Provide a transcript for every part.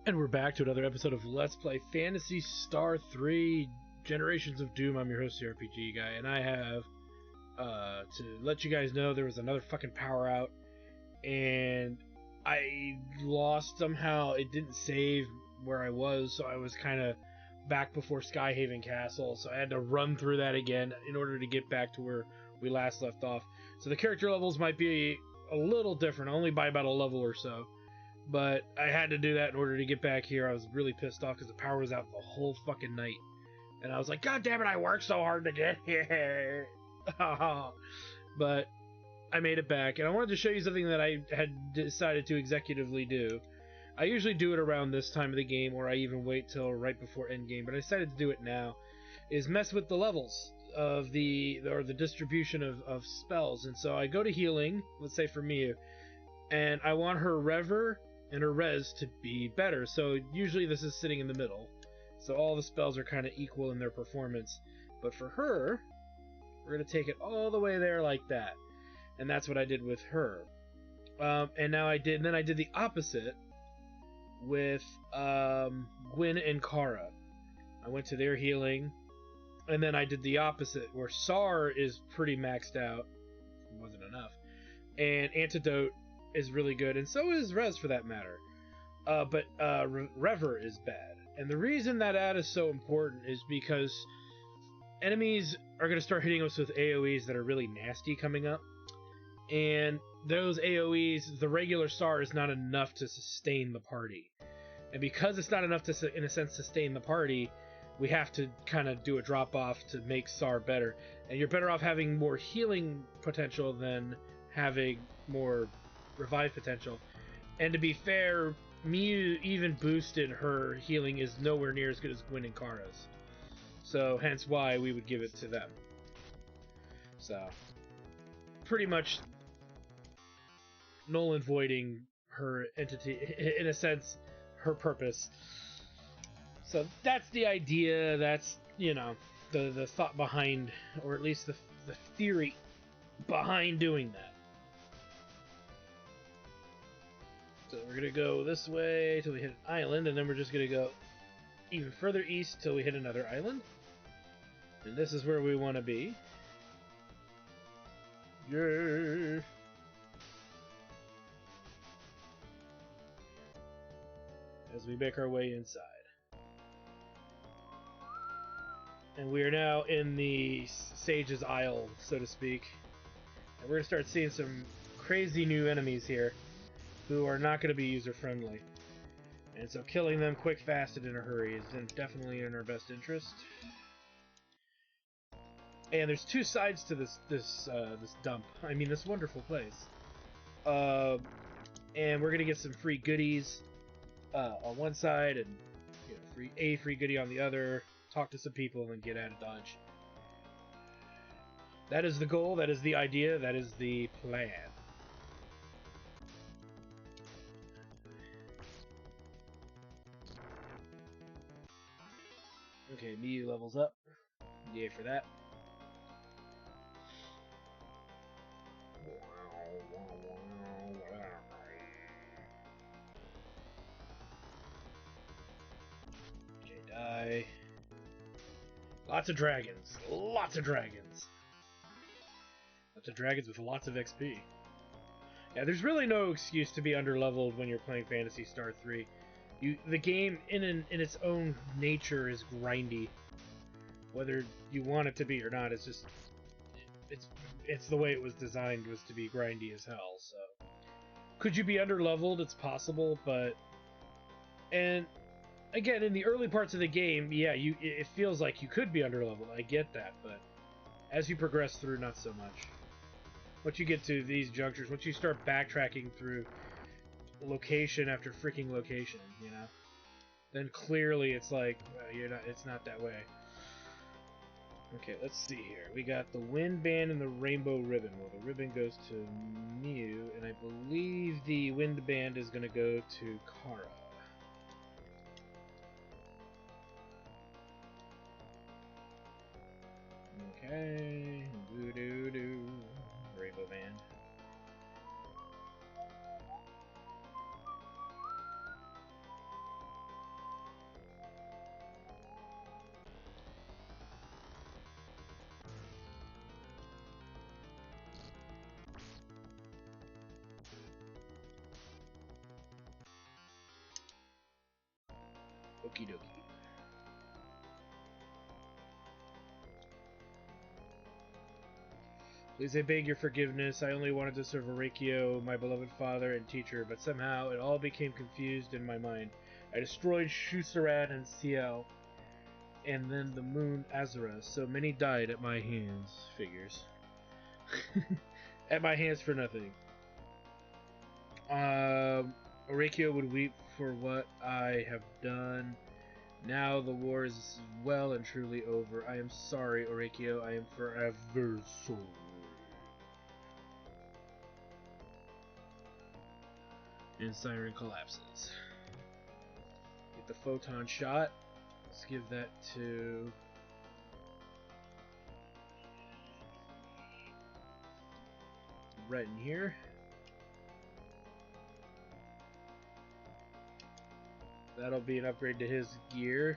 And we're back to another episode of Let's Play Phantasy Star 3 Generations of Doom. I'm your host, the RPG Guy, and I have, to let you guys know, there was another fucking power out, and I lost somehow. It didn't save where I was, so I was kind of back before Skyhaven Castle, so I had to run through that again in order to get back to where we last left off. So the character levels might be a little different, only by about a level or so. But I had to do that in order to get back here. I was really pissed off because the power was out the whole fucking night. And I was like, God damn it, I worked so hard to get here. But I made it back. And I wanted to show you something that I had decided to executively do. I usually do it around this time of the game, or I even wait till right before endgame. But I decided to do it now. Is mess with the levels of the distribution of spells. And so I go to healing, let's say for Miu. And I want her Rever and her res to be better, so usually this is sitting in the middle, so all the spells are kind of equal in their performance. But for her, we're going to take it all the way there like that, and that's what I did with her. And now I did the opposite with Gwyn and Kara. I went to their healing, and then I did the opposite, where Sar is pretty maxed out, it wasn't enough, and Antidote is really good, and so is Res for that matter. But Rever is bad. And the reason that is so important is because enemies are going to start hitting us with AoEs that are really nasty coming up. And those AoEs, the regular SAR is not enough to sustain the party. And because it's not enough to, in a sense, sustain the party, we have to kind of do a drop-off to make SAR better. And you're better off having more healing potential than having more revive potential. And to be fair, Miu even boosted her healing is nowhere near as good as Gwyn and Kara's. So hence why we would give it to them. So pretty much null and voiding her entity, in a sense, her purpose. So that's the idea, that's, you know, the thought behind, or at least the theory behind doing that. So we're going to go this way till we hit an island, and then we're just going to go even further east till we hit another island. And this is where we want to be. Yeah. As we make our way inside. And we are now in the Sage's Isle, so to speak. And we're going to start seeing some crazy new enemies here, who are not going to be user-friendly. And so killing them quick, fast, and in a hurry is definitely in our best interest. And there's two sides to this dump. I mean, this wonderful place. And we're going to get some free goodies on one side, and free goodie on the other. Talk to some people and get out of Dodge. That is the goal, that is the idea, that is the plan. Okay, Miu levels up. Yay for that. Okay, die. Lots of dragons. Lots of dragons. Lots of dragons with lots of XP. Yeah, there's really no excuse to be underleveled when you're playing Phantasy Star 3. The game, in its own nature, is grindy. Whether you want it to be or not, it's just... It's the way it was designed, was to be grindy as hell, so... Could you be underleveled? It's possible, but... And, again, in the early parts of the game, yeah, it feels like you could be underleveled, I get that, but... As you progress through, not so much. Once you get to these junctures, once you start backtracking through location after freaking location, you know, then clearly it's like, well, it's not that way. Okay, let's see here. We got the wind band and the rainbow ribbon. Well, the ribbon goes to Miu, and I believe the wind band is going to go to Kara. Okay, doo-doo-doo, rainbow band. Okie dokie. Please, I beg your forgiveness. I only wanted to serve Orekio, my beloved father and teacher, but somehow it all became confused in my mind. I destroyed Shusaran and Ciel, and then the moon Azura, so many died at my hands. Figures. At my hands for nothing. Orekio would weep for what I have done. Now the war is well and truly over. I am sorry, Orekio. I am forever sorry. And Siren collapses. Get the photon shot. Let's give that to... right in here. That'll be an upgrade to his gear.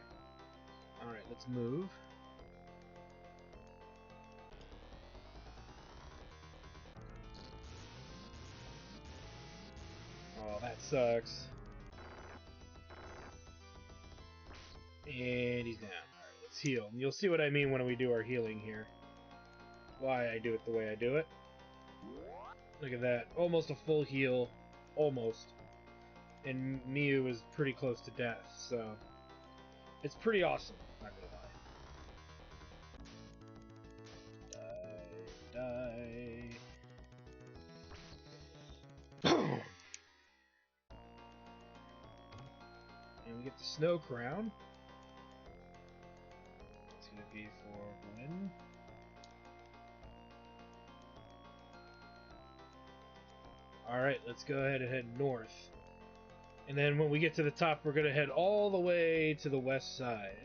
Alright, let's move. Oh, that sucks. And he's down. Alright, let's heal. You'll see what I mean when we do our healing here. Why I do it the way I do it. Look at that. Almost a full heal. Almost. And Miu is pretty close to death, so... it's pretty awesome, not gonna lie. Die. And we get the Snow Crown. It's gonna be for Gwen. Alright, let's go ahead and head north. And then when we get to the top, we're gonna head all the way to the west side.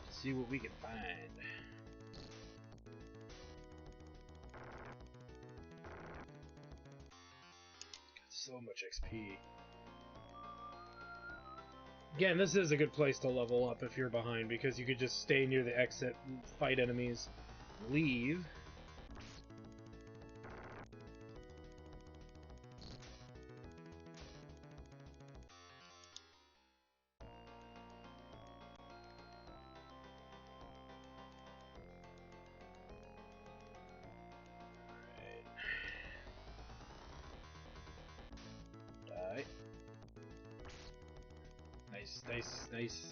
See what we can find. Got so much XP. Again, this is a good place to level up if you're behind, because you could just stay near the exit, fight enemies, leave. Alright. Die. Nice, nice, nice.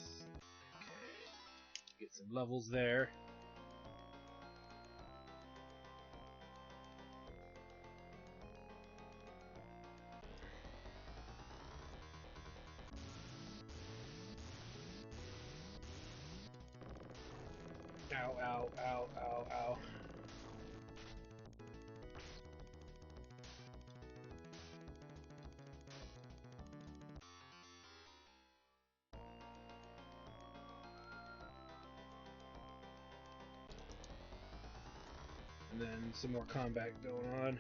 Okay. Get some levels there. Ow, ow, ow, ow, ow. And then some more combat going on.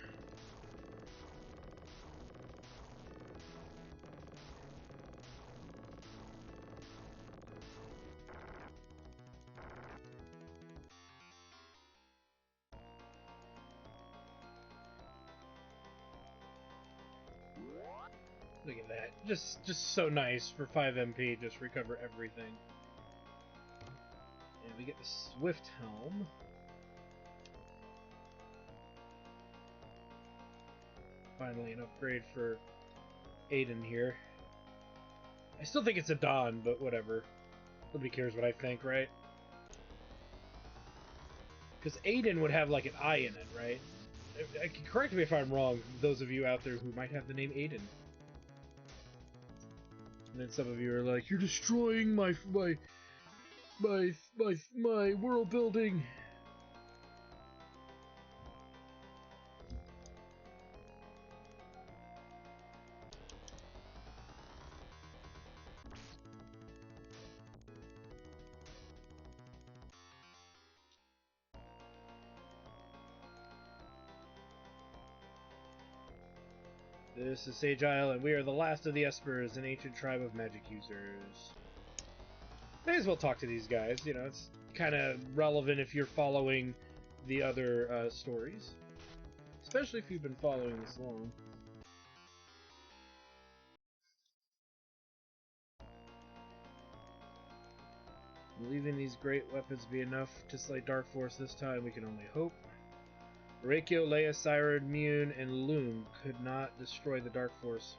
Look at that. Just so nice for 5 MP, just recover everything. And we get the Swift Helm. Finally an upgrade for Aiden here. I still think it's a Dawn, but whatever. Nobody cares what I think, right? Because Aiden would have like an I in it, right? Correct me if I'm wrong, those of you out there who might have the name Aiden. And then some of you are like, you're destroying my world building. This is Sage Isle, and we are the last of the Espers, an ancient tribe of magic users. May as well talk to these guys, you know, it's kind of relevant if you're following the other stories. Especially if you've been following this long. Believing these great weapons be enough to slay Dark Force this time, we can only hope. Reikio, Leia, Siren, Mune, and Loom could not destroy the Dark Force,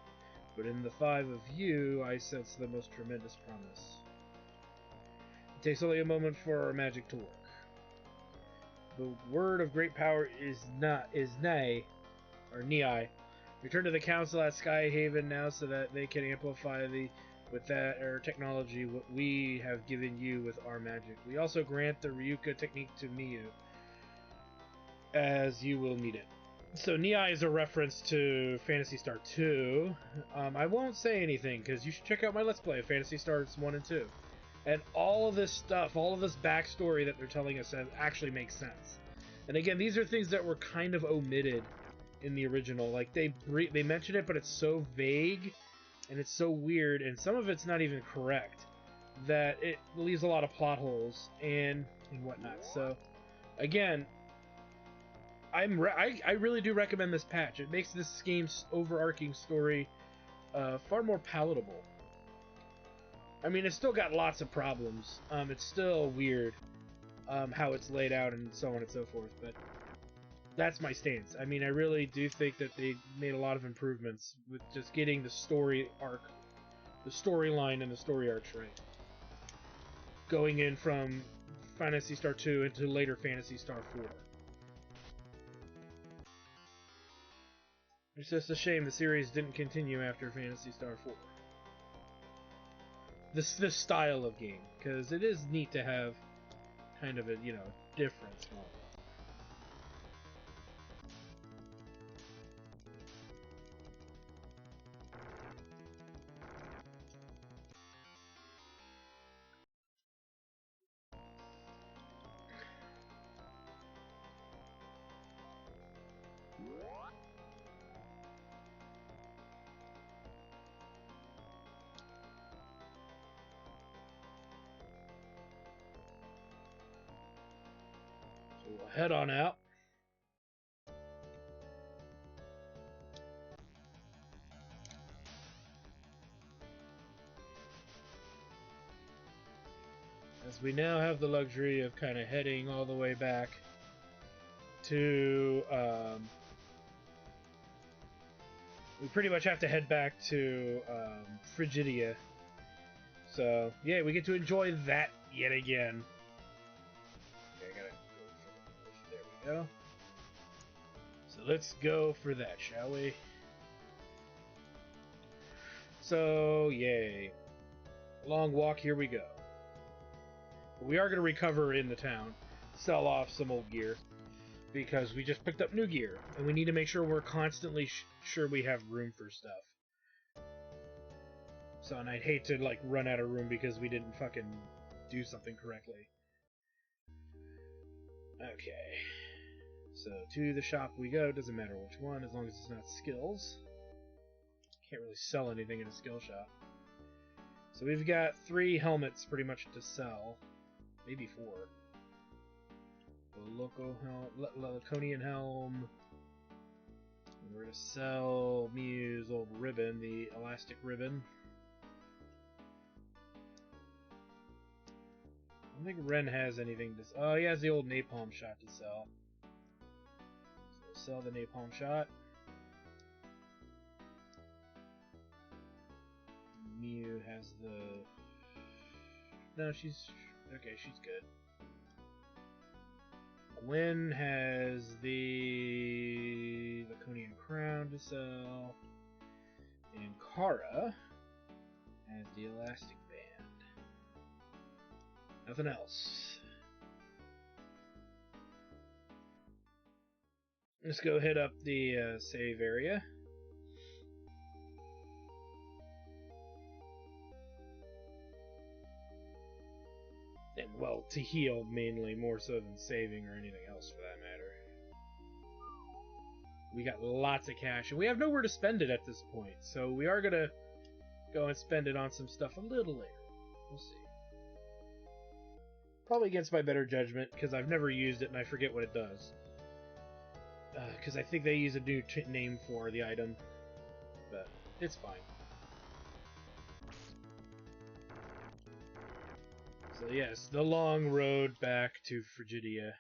but in the 5 of you, I sense the most tremendous promise. It takes only a moment for our magic to work. The word of great power is Nai. Return to the Council at Skyhaven now so that they can amplify with that technology what we have given you with our magic. We also grant the Ryuka technique to Miyu, as you will need it. So Nai is a reference to Phantasy Star 2. I won't say anything, because you should check out my Let's Play of Phantasy Stars 1 and 2. And all of this stuff, all of this backstory that they're telling us actually makes sense. And again, these are things that were kind of omitted in the original. Like, they mention it, but it's so vague, and it's so weird, and some of it's not even correct, that it leaves a lot of plot holes and whatnot. So, again, I really do recommend this patch. It makes this game's overarching story far more palatable. I mean, it's still got lots of problems. It's still weird how it's laid out and so on and so forth, but that's my stance. I mean, I really do think that they made a lot of improvements with just getting the story arc, the storyline and the story arcs right. Going in from Phantasy Star 2 into later Phantasy Star 4. It's just a shame the series didn't continue after Phantasy Star 4. This style of game, because it is neat to have kind of a, difference going on. So we'll head on out. As we now have the luxury of kind of heading all the way back to, we pretty much have to head back to Frigidia. So, yeah, we get to enjoy that yet again. Okay, I gotta go for there we go. So let's go for that, shall we? So, yay. Long walk, here we go. We are going to recover in the town, sell off some old gear, because we just picked up new gear, and we need to make sure we're constantly sure we have room for stuff. So, and I'd hate to, like, run out of room because we didn't fucking do something correctly. Okay. So, to the shop we go, doesn't matter which one, as long as it's not skills. Can't really sell anything in a skill shop. So we've got 3 helmets pretty much to sell. Maybe 4. The Laconian Helm. And we're going to sell Miyu's old ribbon, the elastic ribbon. I don't think Ren has anything to sell. Oh, he has the old napalm shot to sell. So we'll sell the napalm shot. Miyu has the... No, she's... Okay, she's good. Gwen has the Laconian crown to sell. And Kara has the elastic band. Nothing else. Let's go hit up the save area. And, well, to heal mainly, more so than saving or anything else for that matter. We got lots of cash, and we have nowhere to spend it at this point, so we are gonna go and spend it on some stuff a little later. We'll see. Probably against my better judgment, because I've never used it and I forget what it does. Because I think they use a new name for the item, but it's fine. So yes, the long road back to Frigidia.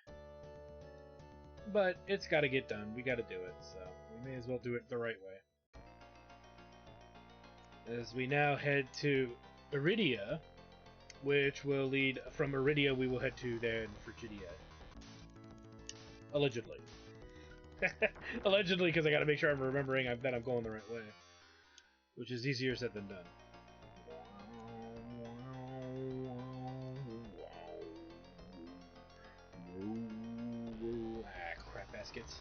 But it's got to get done. We got to do it, so we may as well do it the right way. As we now head to Iridia, which will lead from Iridia. We will head to then Frigidia. Allegedly. Allegedly, because I got to make sure I'm remembering that I'm going the right way, which is easier said than done. Crap baskets.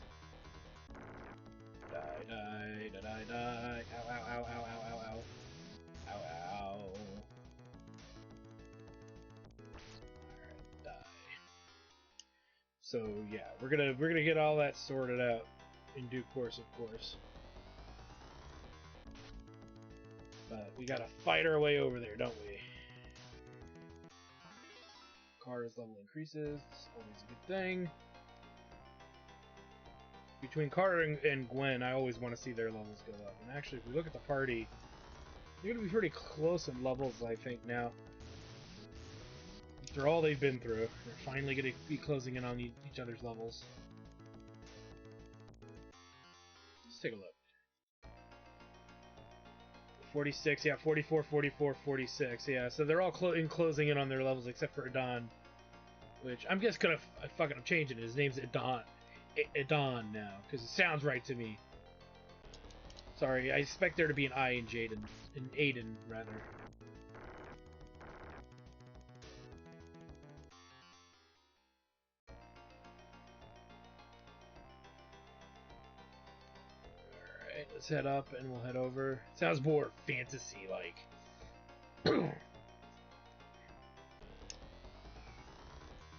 Die, die, die, die, die. Ow, ow, ow, ow, ow, ow, ow. Ow, ow. Alright, die. So yeah, we're gonna get all that sorted out in due course, of course. But we gotta fight our way over there, don't we? Carter's level increases, always a good thing. Between Carter and Gwen, I always want to see their levels go up. And actually, if we look at the party, they're going to be pretty close in levels, I think, now. After all they've been through, they're finally going to be closing in on each other's levels. Let's take a look. 46, yeah, 44, 44, 46, yeah. So they're all closing in on their levels except for Adon, which I'm just going to fucking change it. His name's Adon now, because it sounds right to me. Sorry, I expect there to be an I in Jaden. In Aiden, rather. Alright, let's head up and we'll head over. Sounds more fantasy-like.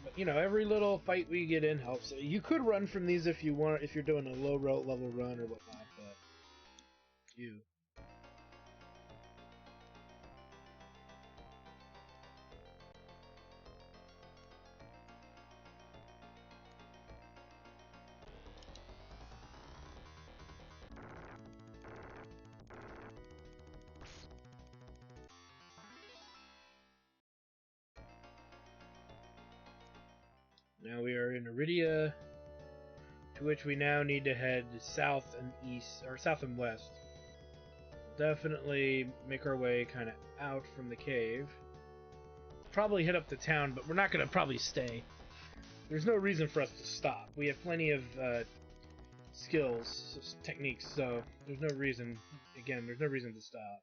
But, you know, every little fight we get in helps. You could run from these if you want, if you're doing a low-level run or whatnot, but... You. Now we are in Iridia, to which we now need to head south and east, or south and west. We'll definitely make our way kind of out from the cave. Probably hit up the town, but we're not going to probably stay. There's no reason for us to stop. We have plenty of skills, techniques, so there's no reason, again, there's no reason to stop.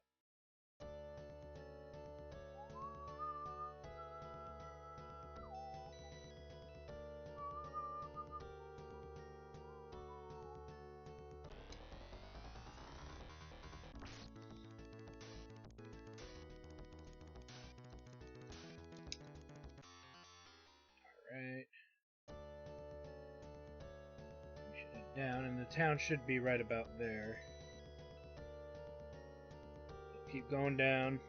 Alright. We should head down, and the town should be right about there. Keep going down.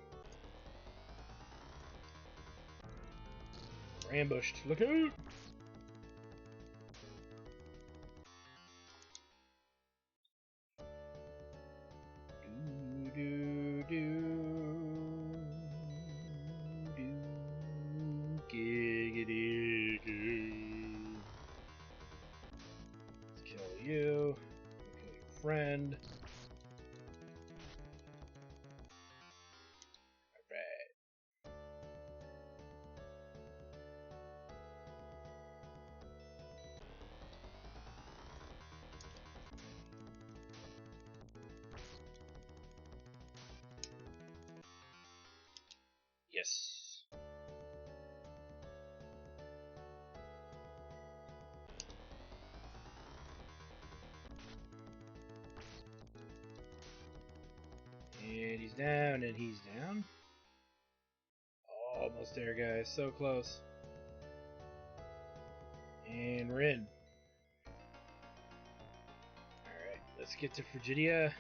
We're ambushed. Look out! Giggity goo. Let's kill you. We'll kill your friend. Alright. Yes. And he's down, and he's down. Almost there, guys. So close. And we're in. Alright, let's get to Frigidia.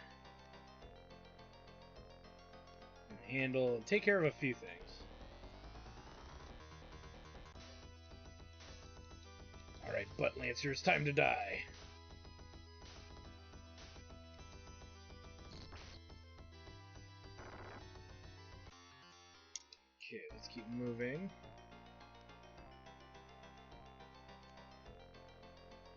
And take care of a few things. Alright, Butt Lancer, it's time to die. Okay, let's keep moving.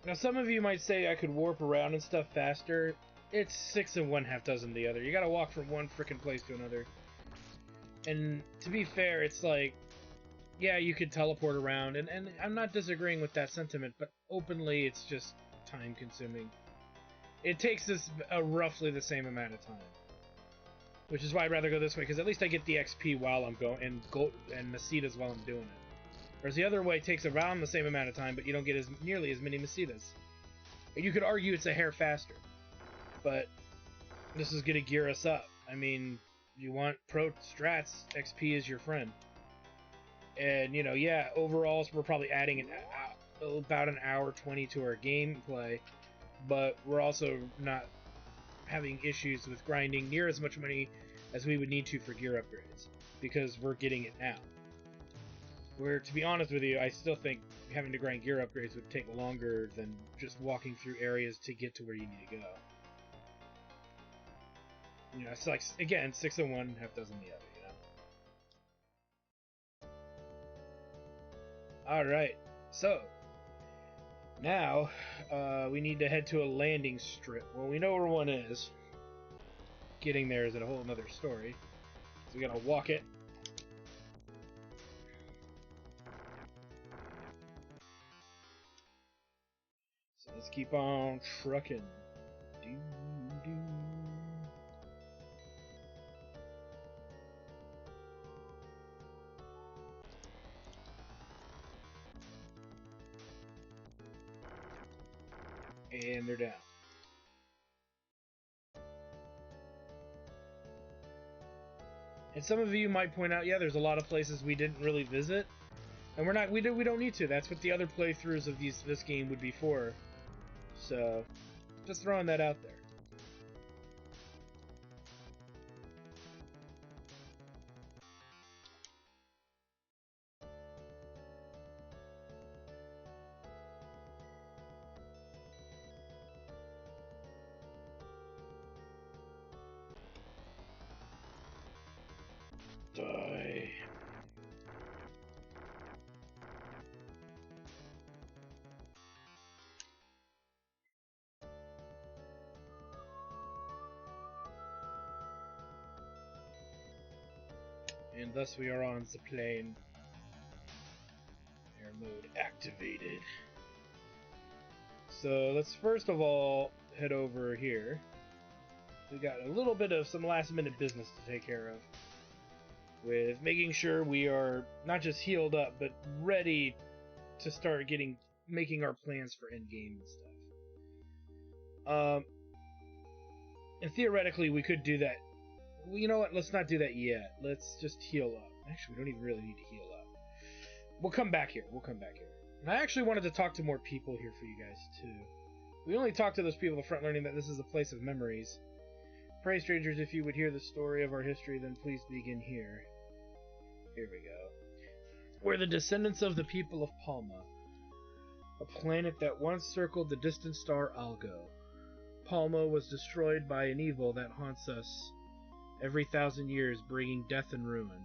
Now, some of you might say I could warp around and stuff faster. It's 6 and 1/2 the other. You gotta walk from one frickin' place to another. And to be fair, it's like, yeah, you could teleport around, and I'm not disagreeing with that sentiment, but openly it's just time-consuming. It takes us roughly the same amount of time. Which is why I'd rather go this way, because at least I get the XP while I'm going, and Masitas while I'm doing it. Whereas the other way takes around the same amount of time, but you don't get nearly as many Masitas. And you could argue it's a hair faster. But this is going to gear us up. I mean, you want pro strats, XP is your friend. And, you know, yeah, overall we're probably adding about an hour 20 to our gameplay, but we're also not having issues with grinding near as much money as we would need to for gear upgrades, because we're getting it now. Where, to be honest with you, I still think having to grind gear upgrades would take longer than just walking through areas to get to where you need to go. You know, it's like, again, 6 and 1/2 the other, you know? Alright, so now we need to head to a landing strip. Well, we know where one is. Getting there is a whole other story. So we gotta walk it. So let's keep on trucking. And they're down. And some of you might point out, yeah, there's a lot of places we didn't really visit, and we don't need to. That's what the other playthroughs of this game would be for. So, just throwing that out there. Die. And thus we are on the plane. Air mode activated. So let's first of all head over here. We got a little bit of some last minute business to take care of, with making sure we are not just healed up, but ready to start making our plans for endgame and stuff. And theoretically we could do that. Well, you know what? Let's not do that yet. Let's just heal up. Actually, we don't even really need to heal up. We'll come back here. And I actually wanted to talk to more people here for you guys, too. We only talked to those people at the front, learning that this is a place of memories. Pray, strangers, if you would hear the story of our history, then please begin here. Here we go. We're the descendants of the people of Palma, a planet that once circled the distant star Algo. Palma was destroyed by an evil that haunts us every 1,000 years, bringing death and ruin.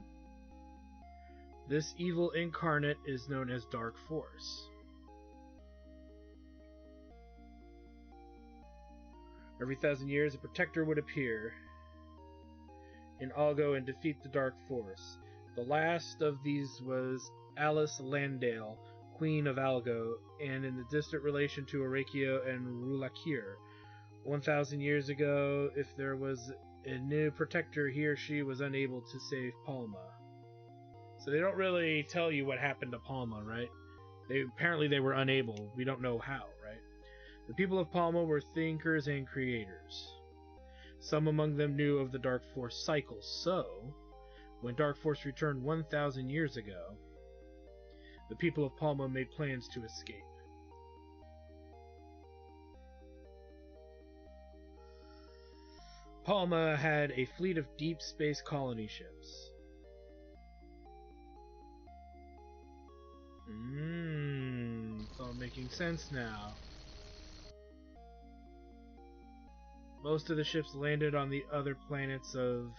This evil incarnate is known as Dark Force. Every 1,000 years, a protector would appear in Algo and defeat the Dark Force. The last of these was Alice Landale, Queen of Algo, and in the distant relation to Orakio and Rulakir. 1,000 years ago, if there was a new protector, he or she was unable to save Palma. So they don't really tell you what happened to Palma, right? Apparently they were unable. We don't know how, right? The people of Palma were thinkers and creators. Some among them knew of the Dark Force cycle, so when Dark Force returned 1,000 years ago, the people of Palma made plans to escape. Palma had a fleet of deep space colony ships. It's all making sense now. Most of the ships landed on the other planets of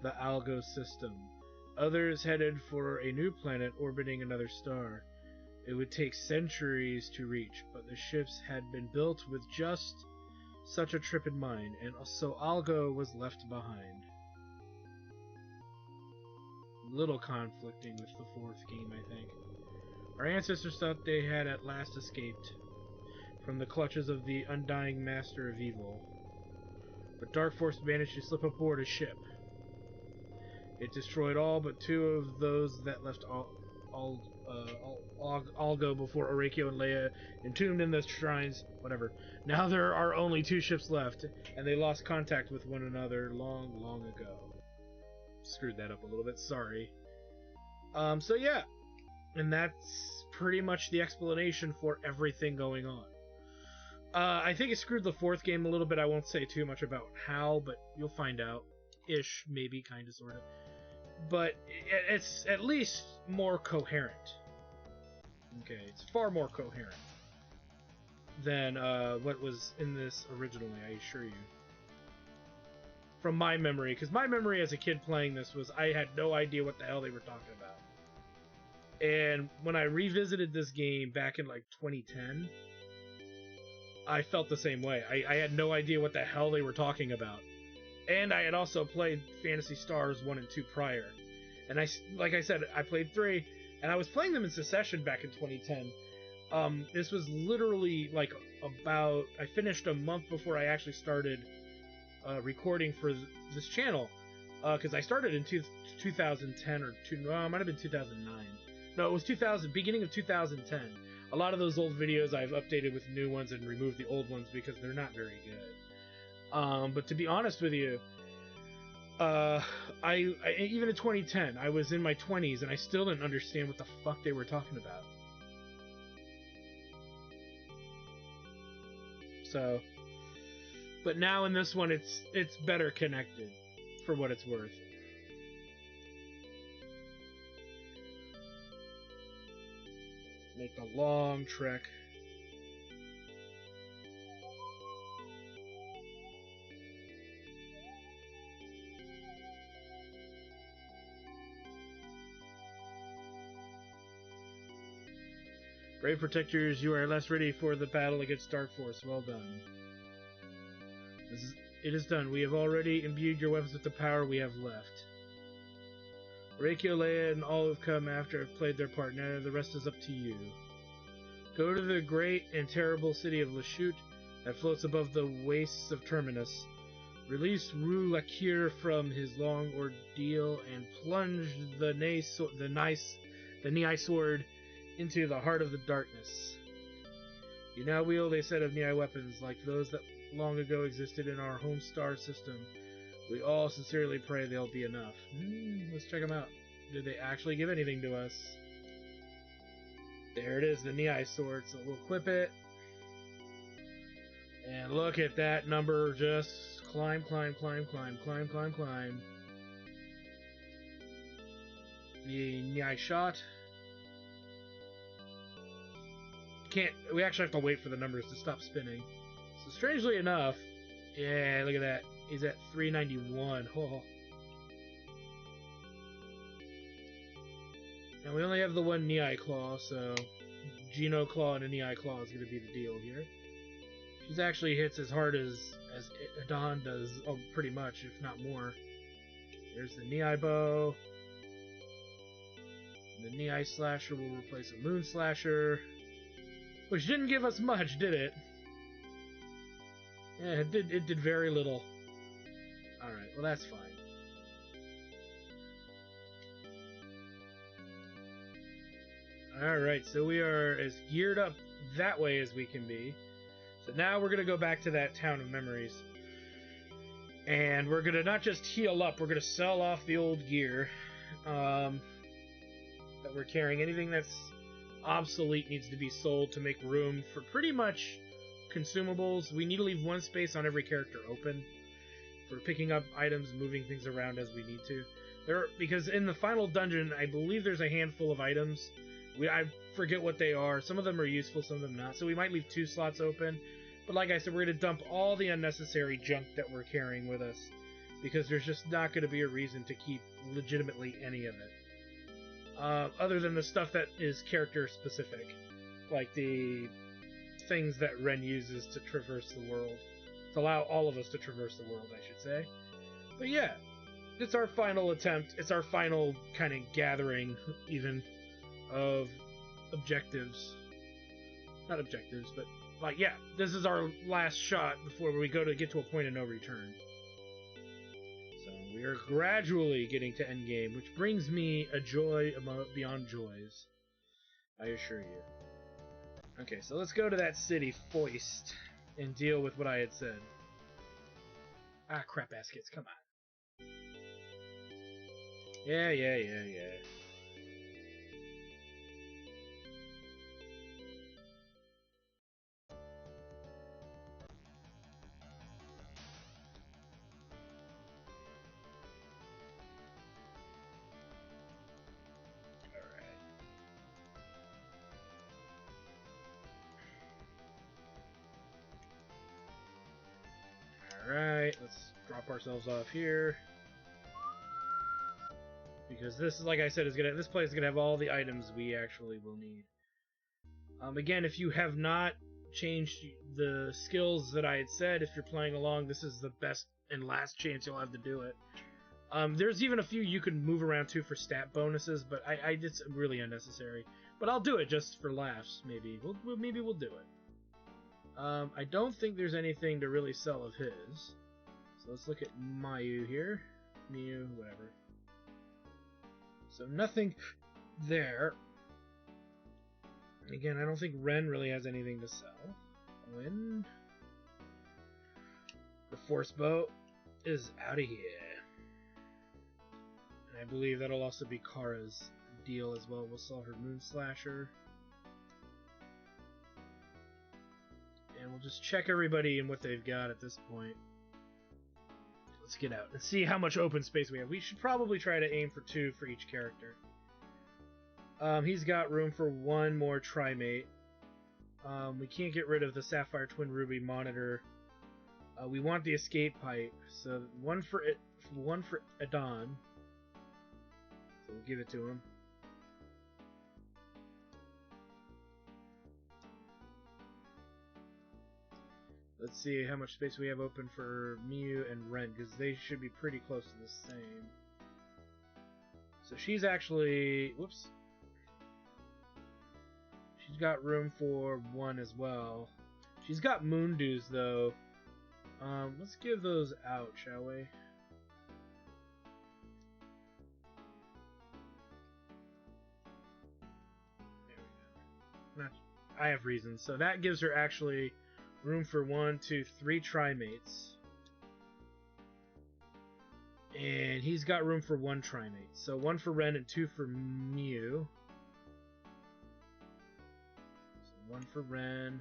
the Algo system. Others headed for a new planet orbiting another star. It would take centuries to reach, but the ships had been built with just such a trip in mind, and so Algo was left behind. Little conflicting with the fourth game, I think. Our ancestors thought they had at last escaped from the clutches of the undying master of evil, but Dark Force managed to slip aboard a ship. It destroyed all but two of those that left Algo before Orakio and Leia entombed in the shrines. Whatever. Now there are only two ships left, and they lost contact with one another long, long ago. Screwed that up a little bit. Sorry. So yeah, and that's pretty much the explanation for everything going on. I think it screwed the fourth game a little bit. I won't say too much about how, but you'll find out. Ish, maybe, kind of, sort of. But it's at least more coherent. Okay, it's far more coherent than what was in this originally, I assure you. From my memory, because my memory as a kid playing this was I had no idea what the hell they were talking about. And when I revisited this game back in like 2010, I felt the same way. I had no idea what the hell they were talking about. And I had also played Phantasy Stars 1 and 2 prior. And like I said, I played 3, and I was playing them in succession back in 2010. This was literally like about... I finished a month before I actually started recording for this channel. Because I started in 2010 or... it might have been 2009. No, it was beginning of 2010. A lot of those old videos I've updated with new ones and removed the old ones because they're not very good. But to be honest with you, I even in 2010, I was in my 20s and I still didn't understand what the fuck they were talking about. So, but now in this one, it's better connected, for what it's worth. Make a long trek. Brave Protectors, you are at last ready for the battle against Dark Force. Well done. It is done. We have already imbued your weapons with the power we have left. Orakio, Leia, and all who've come after have played their part. Now the rest is up to you. Go to the great and terrible city of Lashute that floats above the wastes of Terminus. Release Rue Lakir from his long ordeal and plunge the Nihai sword into the heart of the darkness. You now wield a set of Nihai weapons like those that long ago existed in our home star system. We all sincerely pray they'll be enough. Let's check them out. Did they actually give anything to us? There it is, the Nihai sword. So we'll equip it. And look at that number. Just climb, climb, climb, climb, climb, climb, climb. The Nihai shot. We actually have to wait for the numbers to stop spinning. So strangely enough, yeah, look at that. He's at 391. Oh. And we only have the one Nihai claw, so Geno claw and a Nihai claw is going to be the deal here. She actually hits as hard as Adon does, pretty much, if not more. There's the Nihai bow. The Nihai slasher will replace a moon slasher. Which didn't give us much, did it? Yeah, it did very little. Alright, well that's fine. Alright, so we are as geared up that way as we can be. So now we're going to go back to that town of memories. And we're going to not just heal up, we're going to sell off the old gear that we're carrying. Anything that's obsolete needs to be sold to make room for pretty much consumables. We need to leave one space on every character open for picking up items, moving things around as we need to. Because in the final dungeon, I believe there's a handful of items. I forget what they are. Some of them are useful, some of them not. So we might leave 2 slots open. But like I said, we're going to dump all the unnecessary junk that we're carrying with us, because there's just not going to be a reason to keep legitimately any of it. other than the stuff that is character specific, like the things that Ren uses to traverse the world, to allow all of us to traverse the world, I should say. But yeah, it's our final attempt. It's our final kind of gathering, even, of objectives. Not objectives, but, like, yeah, this is our last shot before we get to a point of no return. So we are gradually getting to endgame, which brings me a joy beyond joys, I assure you. Okay, so let's go to that city, Foist, and deal with what I had said. Ah, crap baskets, come on. Yeah. Alright, let's drop ourselves off here. Because this, like I said, this place is gonna have all the items we actually will need. Again, if you have not changed the skills that I had said, if you're playing along, this is the best and last chance you'll have to do it. There's even a few you can move around to for stat bonuses, but it's really unnecessary. But I'll do it just for laughs, maybe. Maybe we'll do it. I don't think there's anything to really sell of his. So let's look at Mayu here. Miu, whatever. So nothing there. Again, I don't think Ren really has anything to sell. Wind. The Force Bow is out of here. And I believe that'll also be Kara's deal as well. We'll sell her Moon Slasher. And we'll just check everybody and what they've got at this point. Let's get out and see how much open space we have. We should probably try to aim for 2 for each character. He's got room for 1 more Trimate. We can't get rid of the Sapphire Twin Ruby monitor. We want the escape pipe, so 1 for Adon. So we'll give it to him. Let's see how much space we have open for Miu and Ren, because they should be pretty close to the same. So she's actually... whoops. She's got room for 1 as well. She's got Moon Dews, though. Let's give those out, shall we? There we go. I have reasons. So that gives her actually room for 1, 2, 3 Trimates. And he's got room for 1 Trimate. So 1 for Ren and 2 for Miu. 1 for Ren.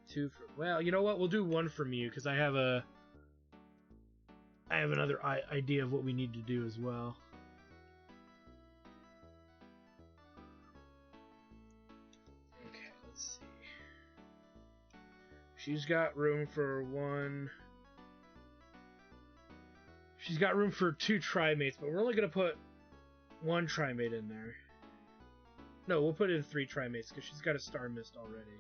2 for... well, you know what? We'll do 1 for Miu, because I have another idea of what we need to do as well. Okay, let's see. She's got room for 1... she's got room for 2 Trimates, but we're only going to put 1 Trimate in there. No, we'll put in 3 Trimates, because she's got a Star Mist already.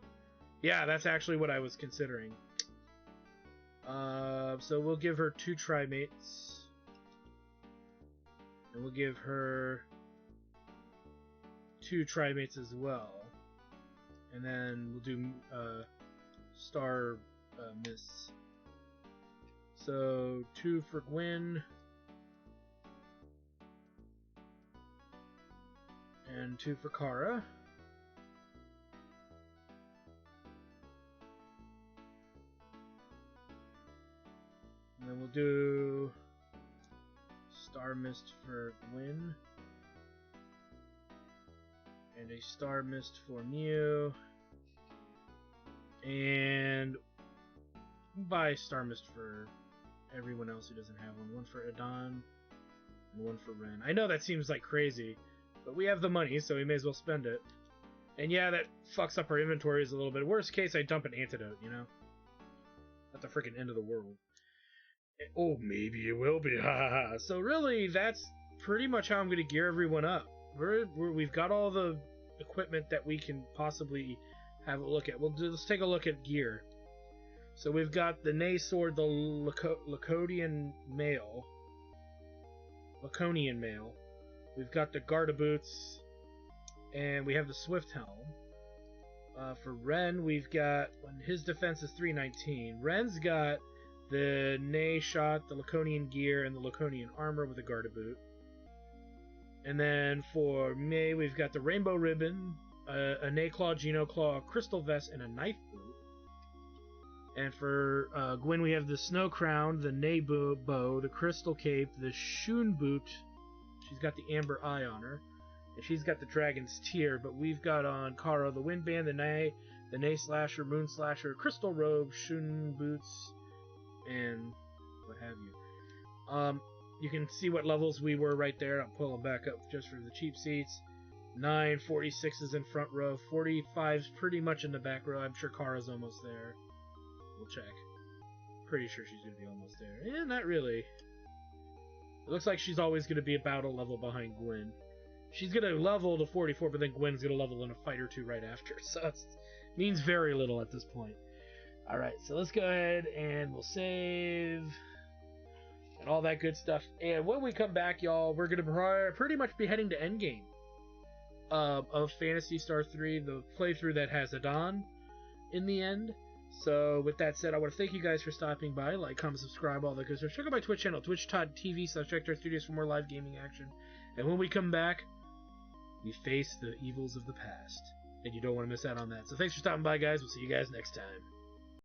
Yeah, that's actually what I was considering. So we'll give her 2 Trimates. And we'll give her 2 Trimates as well. And then we'll do Star Mists. So 2 for Gwyn. And 2 for Kara. And then we'll do Star Mist for Gwyn. And a Star Mist for Miu. And buy Star Mist for everyone else who doesn't have one. 1 for Adon and 1 for Ren. I know that seems like crazy, but we have the money, so we may as well spend it. And yeah, that fucks up our inventories a little bit. Worst case, I dump an antidote, you know? At the freaking end of the world. Oh, maybe it will be. So really, that's pretty much how I'm going to gear everyone up. We've got all the equipment that we can possibly have a look at. Let's take a look at gear. So we've got the Nay Sword, the Laconian Mail. We've got the Garda Boots, and we have the Swift Helm. For Ren, we've got, his defense is 319. Ren's got the Nay Shot, the Laconian Gear, and the Laconian Armor with a Garda Boot. And then for May, we've got the Rainbow Ribbon, a Nay Claw, Geno Claw, a Crystal Vest, and a Knife Boot. And for Gwyn, we have the Snow Crown, the Nay Bow, the Crystal Cape, the Shun Boot. She's got the Amber Eye on her. And she's got the Dragon's Tear, but we've got on Kara the Windband, the Nay Slasher, Moon Slasher, Crystal Robe, Shun Boots, and what have you. You can see what levels we were right there. I'll pull them back up just for the cheap seats. 9, 46 is in front row, 45's pretty much in the back row. I'm sure Kara's almost there. We'll check. Pretty sure she's going to be almost there. Yeah, not really. It looks like she's always going to be about a level behind Gwyn. She's going to level to 44, but then Gwen's going to level in a fight or two right after. So it means very little at this point. Alright, so let's go ahead and we'll save and all that good stuff. And when we come back, y'all, we're going to pretty much be heading to Endgame of Phantasy Star 3, the playthrough that has Adon in the end. So with that said, I want to thank you guys for stopping by. Like, comment, subscribe, all that good stuff. Check out my Twitch channel, twitch.tv/VectorStudios for more live gaming action. And when we come back, we face the evils of the past. And you don't want to miss out on that. So thanks for stopping by, guys. We'll see you guys next time.